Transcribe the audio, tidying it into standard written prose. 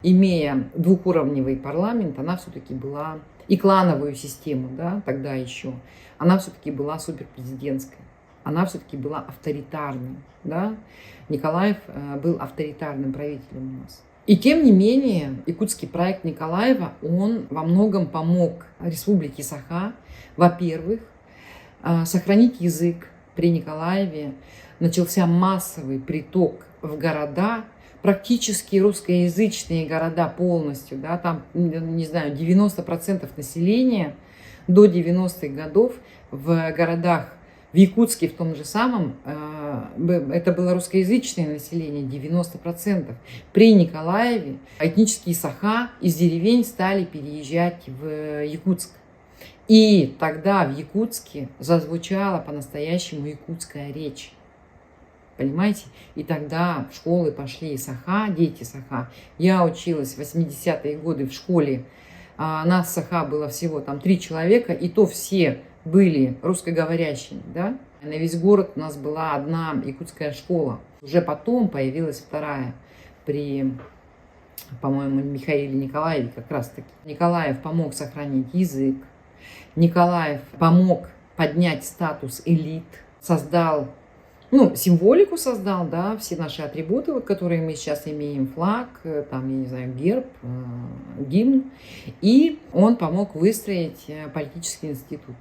Имея двухуровневый парламент, она все-таки была, и клановую систему, да, тогда еще, она все-таки была суперпрезидентской, она все-таки была авторитарной, да. Николаев был авторитарным правителем у нас. И тем не менее, якутский проект Николаева, он во многом помог республике Саха, во-первых, сохранить язык. При Николаеве начался массовый приток в города, практически русскоязычные города полностью, да, там, не знаю, 90% населения до 90-х годов в городах, в Якутске в том же самом, это было русскоязычное население, 90%. При Николаеве этнические саха из деревень стали переезжать в Якутск. И тогда в Якутске зазвучала по-настоящему якутская речь. Понимаете? И тогда в школы пошли саха, дети саха. Я училась в 80-е годы в школе. Нас саха было всего там 3 человека, и то все были русскоговорящими. Да? На весь город у нас была одна якутская школа. Уже потом появилась вторая при, по-моему, Михаиле Николаеве как раз таки. Николаев помог сохранить язык. Николаев помог поднять статус элит, создал, символику создал, да, все наши атрибуты, вот, которые мы сейчас имеем, флаг, там, я не знаю, герб, гимн, и он помог выстроить политический институт.